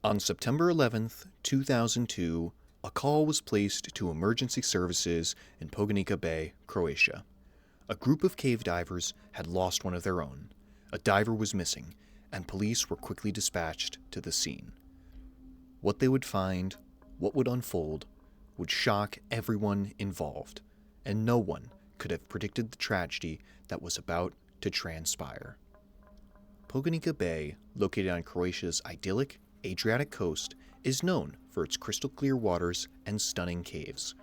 On September 11th, 2002, a call was placed to emergency services in Poganica Bay, Croatia. A group of cave divers had lost one of their own. A diver was missing, and police were quickly dispatched to the scene. What they would find, what would unfold, would shock everyone involved, and no one could have predicted the tragedy that was about to transpire. Poganica Bay, located on Croatia's idyllic Adriatic coast, is known for its crystal clear waters and stunning caves.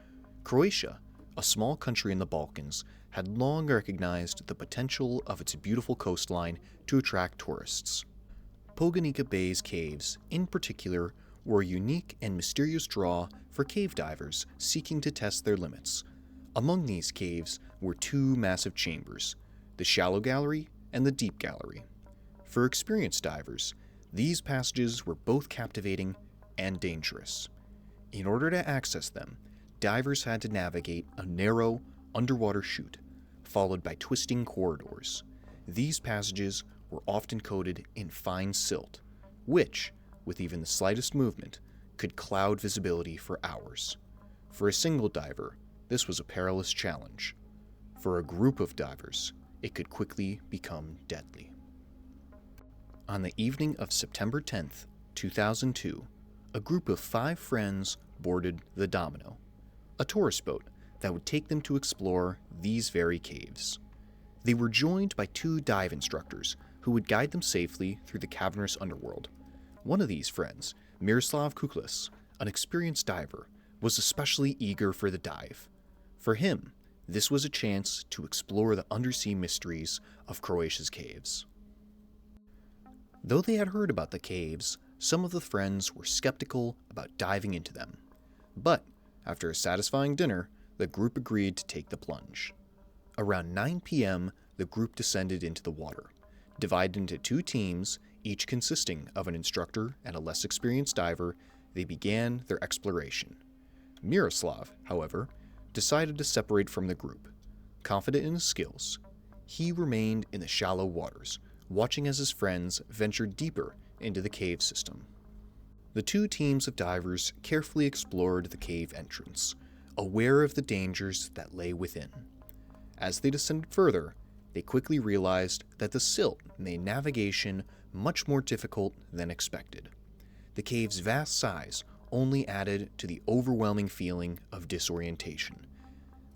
Croatia, a small country in the Balkans, had long recognized the potential of its beautiful coastline to attract tourists. Poganica Bay's caves, in particular, were a unique and mysterious draw for cave divers seeking to test their limits. Among these caves were two massive chambers, the shallow gallery and the deep gallery. For experienced divers, these passages were both captivating and dangerous. In order to access them, divers had to navigate a narrow, underwater chute, followed by twisting corridors. These passages were often coated in fine silt, which, with even the slightest movement, could cloud visibility for hours. For a single diver, this was a perilous challenge. For a group of divers, it could quickly become deadly. On the evening of September 10th, 2002, a group of 5 friends boarded the Domino, a tourist boat that would take them to explore these very caves. They were joined by 2 dive instructors who would guide them safely through the cavernous underworld. One of these friends, Miroslav Kuklis, an experienced diver, was especially eager for the dive. For him, this was a chance to explore the undersea mysteries of Croatia's caves. Though they had heard about the caves, some of the friends were skeptical about diving into them. But, after a satisfying dinner, the group agreed to take the plunge. Around 9 p.m., the group descended into the water. Divided into 2 teams, each consisting of an instructor and a less experienced diver, they began their exploration. Miroslav, however, decided to separate from the group. Confident in his skills, he remained in the shallow waters, watching as his friends ventured deeper into the cave system. The 2 teams of divers carefully explored the cave entrance, aware of the dangers that lay within. As they descended further, they quickly realized that the silt made navigation much more difficult than expected. The cave's vast size only added to the overwhelming feeling of disorientation.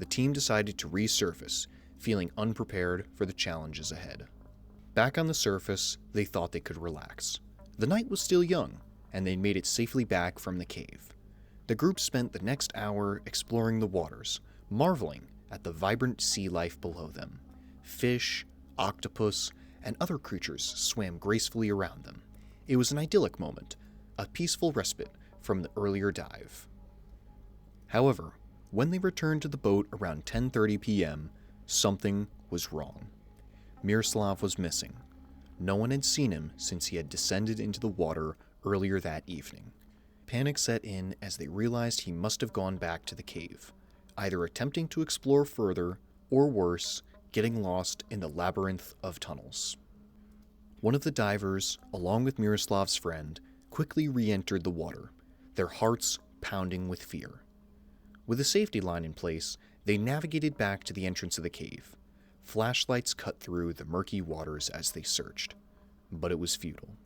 The team decided to resurface, feeling unprepared for the challenges ahead. Back on the surface, they thought they could relax. The night was still young, and they made it safely back from the cave. The group spent the next hour exploring the waters, marveling at the vibrant sea life below them. Fish, octopus, and other creatures swam gracefully around them. It was an idyllic moment, a peaceful respite from the earlier dive. However, when they returned to the boat around 10:30 p.m., something was wrong. Miroslav was missing. No one had seen him since he had descended into the water earlier that evening. Panic set in as they realized he must have gone back to the cave, either attempting to explore further, or worse, getting lost in the labyrinth of tunnels. One of the divers, along with Miroslav's friend, quickly re-entered the water, their hearts pounding with fear. With a safety line in place, they navigated back to the entrance of the cave. Flashlights cut through the murky waters as they searched, but it was futile.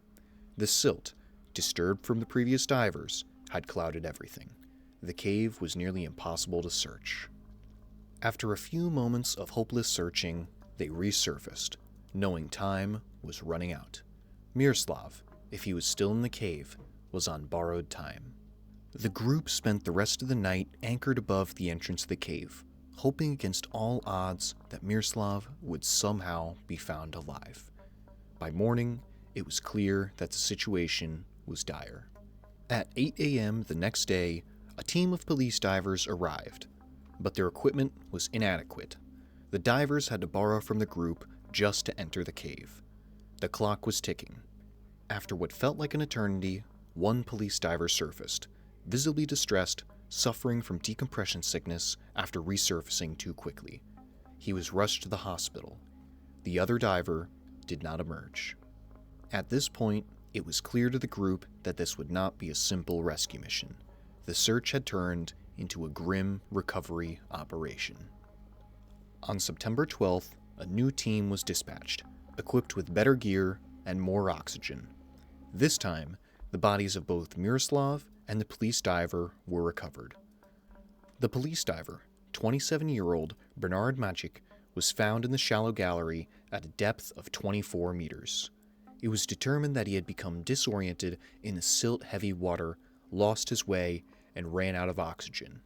The silt, disturbed from the previous divers, had clouded everything. The cave was nearly impossible to search. After a few moments of hopeless searching, they resurfaced, knowing time was running out. Miroslav, if he was still in the cave, was on borrowed time. The group spent the rest of the night anchored above the entrance of the cave, hoping against all odds that Miroslav would somehow be found alive. By morning, it was clear that the situation was dire. At 8 a.m. the next day, a team of police divers arrived, but their equipment was inadequate. The divers had to borrow from the group just to enter the cave. The clock was ticking. After what felt like an eternity, one police diver surfaced, visibly distressed, suffering from decompression sickness after resurfacing too quickly. He was rushed to the hospital. The other diver did not emerge. At this point, It was clear to the group that this would not be a simple rescue mission. The search had turned into a grim recovery operation. On September 12th, a new team was dispatched, equipped with better gear and more oxygen. This time, the bodies of both Miroslav and the police diver were recovered. The police diver, 27-year-old Bernard Macic, was found in the shallow gallery at a depth of 24 meters. It was determined that he had become disoriented in the silt-heavy water, lost his way, and ran out of oxygen.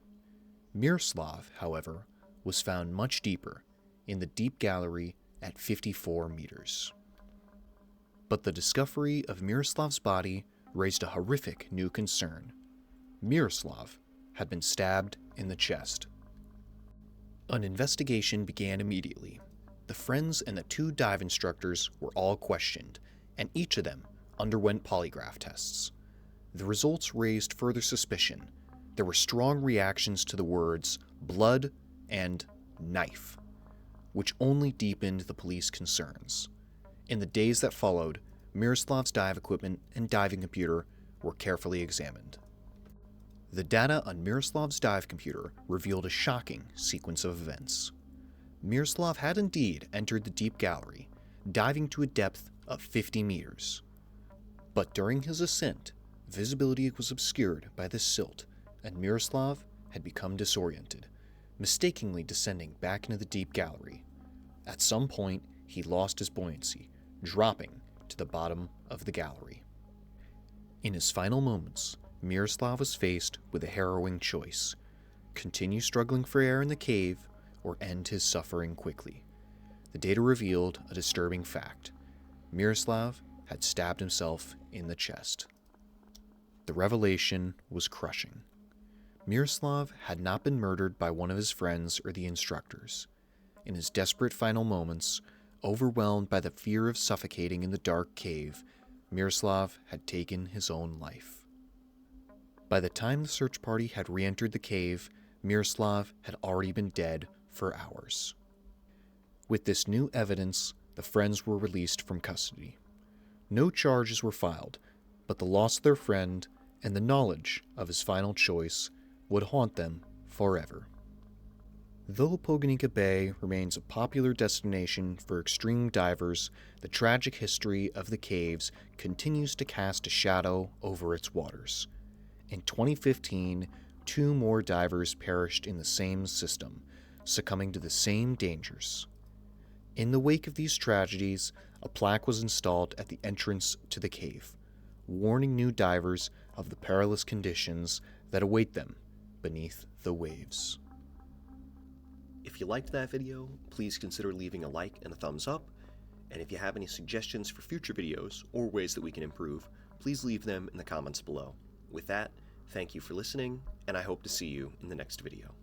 Miroslav, however, was found much deeper, in the deep gallery at 54 meters. But the discovery of Miroslav's body raised a horrific new concern. Miroslav had been stabbed in the chest. An investigation began immediately. The friends and the 2 dive instructors were all questioned, and each of them underwent polygraph tests. The results raised further suspicion. There were strong reactions to the words blood and knife, which only deepened the police concerns. In the days that followed, Miroslav's dive equipment and diving computer were carefully examined. The data on Miroslav's dive computer revealed a shocking sequence of events. Miroslav had indeed entered the deep gallery, diving to a depth of 50 meters. But during his ascent, visibility was obscured by the silt, and Miroslav had become disoriented, mistakenly descending back into the deep gallery. At some point, he lost his buoyancy, dropping to the bottom of the gallery. In his final moments, Miroslav was faced with a harrowing choice: continue struggling for air in the cave or end his suffering quickly. The data revealed a disturbing fact. Miroslav had stabbed himself in the chest. The revelation was crushing. Miroslav had not been murdered by one of his friends or the instructors. In his desperate final moments, overwhelmed by the fear of suffocating in the dark cave, Miroslav had taken his own life. By the time the search party had re-entered the cave, Miroslav had already been dead for hours. With this new evidence, the friends were released from custody. No charges were filed, but the loss of their friend and the knowledge of his final choice would haunt them forever. Though Poganica Bay remains a popular destination for extreme divers, the tragic history of the caves continues to cast a shadow over its waters. In 2015, 2 more divers perished in the same system, succumbing to the same dangers. In the wake of these tragedies, a plaque was installed at the entrance to the cave, warning new divers of the perilous conditions that await them beneath the waves. If you liked that video, please consider leaving a like and a thumbs up, and if you have any suggestions for future videos or ways that we can improve, please leave them in the comments below. With that, thank you for listening, and I hope to see you in the next video.